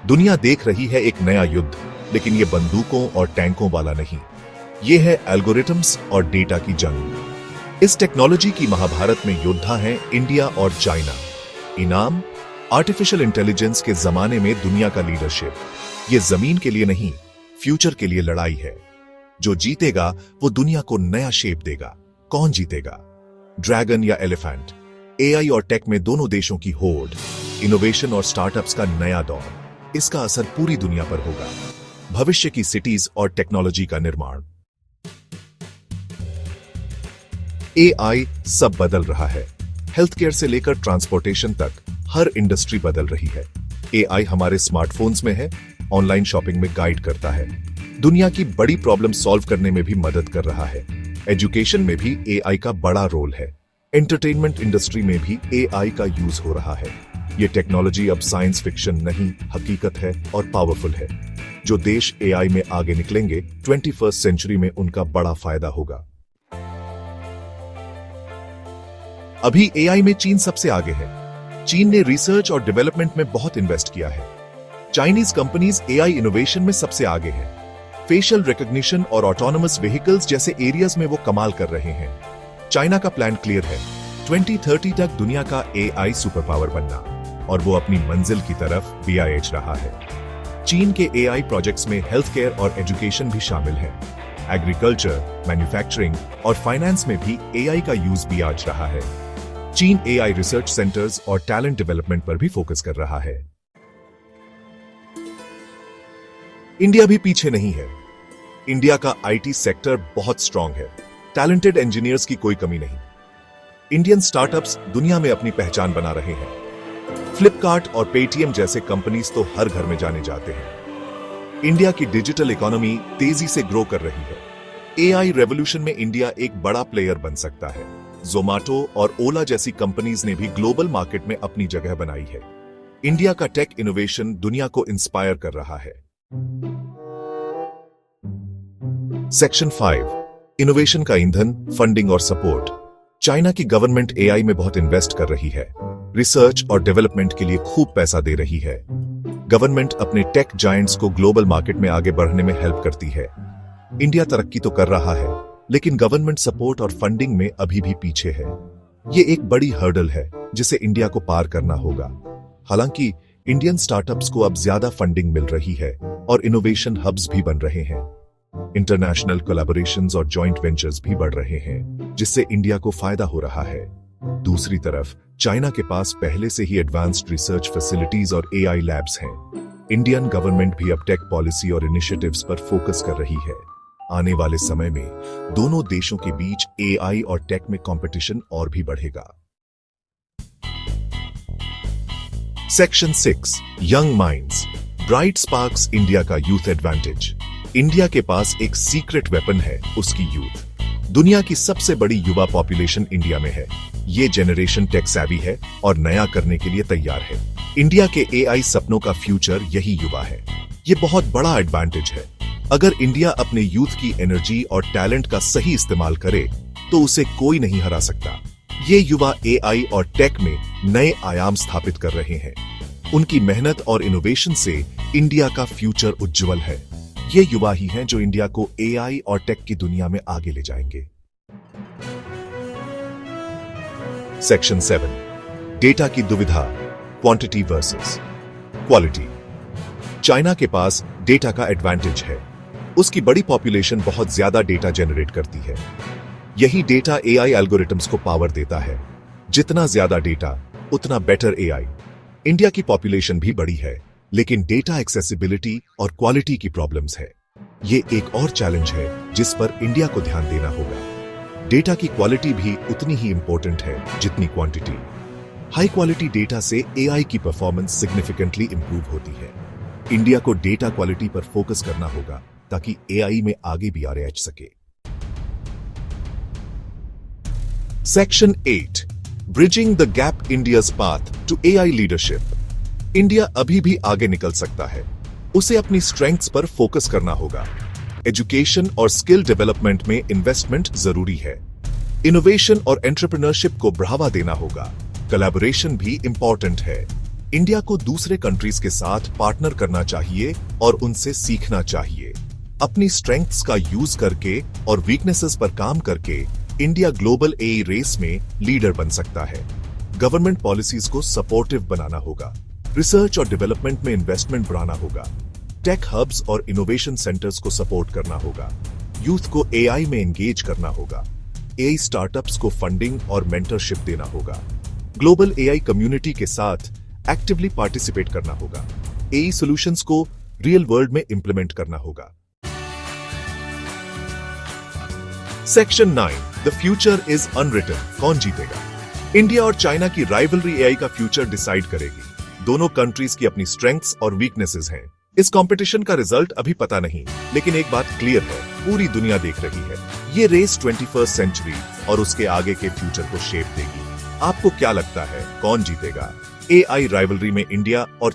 दुनिया देख रही है एक नया युद्ध, लेकिन ये बंदूकों और टैंकों वाला नहीं। ये है एल्गोरिथम्स और डेटा की जंग। इस टेक्नोलॉजी की महाभारत में योद्धा हैं इंडिया और चाइना। इनाम, आर्टिफिशियल इंटेलिजेंस के जमाने में दुनिया का लीडरशिप। ये जमीन के लिए नहीं, फ्यूचर के लिए लड़ाई है। जो जीतेगा वो दुनिया को नया शेप देगा। कौन जीतेगा? ड्रैगन या एलिफेंट? एआई और टेक में दोनों देशों की होड़, इनोवेशन और स्टार्टअप्स का नया दौर। इसका असर पूरी दुनिया पर होगा। भविष्य की सिटीज और टेक्नोलॉजी का निर्माण। एआई सब बदल रहा है। हेल्थ केयर से लेकर ट्रांसपोर्टेशन तक हर इंडस्ट्री बदल रही है। एआई हमारे स्मार्टफोन्स में है, ऑनलाइन शॉपिंग में गाइड करता है, दुनिया की बड़ी प्रॉब्लम सॉल्व करने में भी मदद कर रहा है। एजुकेशन में भी एआई का बड़ा रोल है। एंटरटेनमेंट इंडस्ट्री में भी एआई का यूज हो रहा है। ये टेक्नोलॉजी अब साइंस फिक्शन नहीं, हकीकत है और पावरफुल है। जो देश एआई में आगे निकलेंगे, 21st सेंचुरी में उनका बड़ा फायदा होगा। अभी एआई में चीन सबसे आगे है। चीन ने रिसर्च और डेवलपमेंट में बहुत इन्वेस्ट किया है। चाइनीज कंपनीज एआई इनोवेशन में सबसे आगे हैं। फेशियल रिकॉग्निशन और ऑटोनोमस व्हीकल्स जैसे एरियाज में वो कमाल कर रहे हैं। चाइना का प्लान क्लियर है, 2030 तक दुनिया का एआई सुपर पावर बनना, और वो अपनी मंजिल की तरफ BIH रहा है। चीन के एआई प्रोजेक्ट्स में हेल्थ केयर और एजुकेशन भी शामिल है। एग्रीकल्चर, मैन्युफैक्चरिंग और फाइनेंस में भी एआई का यूज भी आज रहा है। चीन एआई रिसर्च सेंटर्स और टैलेंट डेवलपमेंट पर भी फोकस कर रहा है। इंडिया भी पीछे नहीं है। इंडिया का आईटी सेक्टर बहुत स्ट्रांग है। टैलेंटेड इंजीनियर्स की कोई कमी नहीं। इंडियन स्टार्टअप्स दुनिया में अपनी पहचान बना रहे हैं। फ्लिपकार्ट और पेटीएम जैसे कंपनीज तो हर घर में जाने जाते हैं। इंडिया की डिजिटल इकोनॉमी तेजी से ग्रो कर रही है। एआई रेवोल्यूशन में इंडिया एक बड़ा प्लेयर बन सकता है। जोमैटो और ओला जैसी कंपनीज ने भी ग्लोबल मार्केट में अपनी जगह बनाई है। इंडिया का टेक इनोवेशन दुनिया को इंस्पायर कर रहा है। सेक्शन 5, इनोवेशन का ईंधन, फंडिंग और सपोर्ट। चाइना की गवर्नमेंट एआई में बहुत इन्वेस्ट कर रही है। रिसर्च और डेवलपमेंट के लिए खूब पैसा दे रही है। गवर्नमेंट अपने टेक जायंट्स को ग्लोबल मार्केट में आगे बढ़ने में हेल्प करती है। इंडिया तरक्की तो कर रहा है, लेकिन गवर्नमेंट सपोर्ट और फंडिंग में अभी भी पीछे है। ये एक बड़ी हर्डल है जिसे इंडिया को पार करना होगा। हालांकि इंडियन स्टार्टअप्स को अब ज्यादा फंडिंग मिल रही है और इनोवेशन हब्स भी बन रहे हैं। इंटरनेशनल कोलैबोरेशंस और जॉइंट वेंचर्स भी बढ़ रहे हैं, जिससे इंडिया को फायदा हो रहा है। दूसरी तरफ चाइना के पास पहले से ही एडवांस्ड रिसर्च फैसिलिटीज और एआई लैब्स हैं। इंडियन गवर्नमेंट भी अब टेक पॉलिसी और इनिशिएटिव्स पर फोकस कर रही है। आने वाले समय में दोनों देशों के बीच एआई और टेक में कंपटीशन और भी बढ़ेगा। Section 6, young minds, bright sparks, India का यूथ एडवांटेज। इंडिया के पास एक सीक्रेट वेपन है, उसकी यूथ। दुनिया की सबसे बड़ी युवा पॉपुलेशन इंडिया में है। ये जेनरेशन टेक सैवी है और नया करने के लिए तैयार है। इंडिया के एआई सपनों का फ्यूचर यही युवा है। ये बहुत बड़ा एडवांटेज है। अगर इंडिया अपने यूथ की एनर्जी और टैलेंट का सही इस्तेमाल करे तो उसे कोई नहीं हरा सकता। ये युवा एआई और टेक में नए आयाम स्थापित कर रहे हैं। उनकी मेहनत और इनोवेशन से इंडिया का फ्यूचर उज्जवल है। ये युवा ही हैं जो इंडिया को एआई और टेक की दुनिया में आगे ले जाएंगे। सेक्शन 7, डेटा की दुविधा, क्वांटिटी वर्सेस क्वालिटी। चाइना के पास डेटा का एडवांटेज है। उसकी बड़ी पॉपुलेशन बहुत ज्यादा डेटा जनरेट करती है। यही डेटा एआई एल्गोरिथम्स को पावर देता है। जितना ज्यादा डेटा उतना बेटर एआई। इंडिया की पॉपुलेशन भी बड़ी है, लेकिन डेटा एक्सेसिबिलिटी और क्वालिटी की प्रॉब्लम्स है। ये एक और चैलेंज है जिस पर इंडिया को ध्यान देना होगा। डेटा की क्वालिटी भी उतनी ही इंपॉर्टेंट है जितनी क्वांटिटी। हाई क्वालिटी डेटा से एआई की परफॉर्मेंस सिग्निफिकेंटली इंप्रूव होती है। इंडिया को डेटा क्वालिटी पर फोकस करना होगा ताकि एआई में आगे भी रह सके। Section 8, bridging the gap, India's path to AI leadership. India अभी भी आगे निकल सकता है। उसे अपनी स्ट्रेंथ्स पर फोकस करना होगा। एजुकेशन और स्किल डेवलपमेंट में इन्वेस्टमेंट जरूरी है। इनोवेशन और एंटरप्रेन्योरशिप को बढ़ावा देना होगा। कोलैबोरेशन भी इंपॉर्टेंट है। इंडिया को दूसरे कंट्रीज के साथ पार्टनर करना चाहिए और उनसे सीखना चाहिए। अपनी स्ट्रेंथ्स का यूज करके और वीकनेसेस पर काम करके इंडिया ग्लोबल एआई रेस में लीडर बन सकता है। गवर्नमेंट पॉलिसीज को सपोर्टिव बनाना होगा, रिसर्च और डेवलपमेंट में इन्वेस्टमेंट बढ़ाना होगा, टेक हब्स और इनोवेशन सेंटर्स को सपोर्ट करना होगा, यूथ को एआई में एंगेज करना होगा, एआई स्टार्टअप्स को फंडिंग और मेंटरशिप देना होगा, ग्लोबल एआई कम्युनिटी के साथ एक्टिवली पार्टिसिपेट करना होगा, एआई सॉल्यूशंस को रियल वर्ल्ड में इंप्लीमेंट करना होगा। Section 9, the future is unwritten. कौन जीतेगा? इंडिया और चाइना की राइवलरी एआई का फ्यूचर डिसाइड करेगी। दोनों कंट्रीज की अपनी स्ट्रेंथ्स और वीकनेसेस हैं। इस कंपटीशन का रिजल्ट अभी पता नहीं, लेकिन एक बात क्लियर है, पूरी दुनिया देख रही है। ये रेस 21st सेंचुरी और उसके आगे के फ्यूचर को शेप देगी। आपको क्या लगता है, कौन जीतेगा? एआई राइवलरी में इंडिया और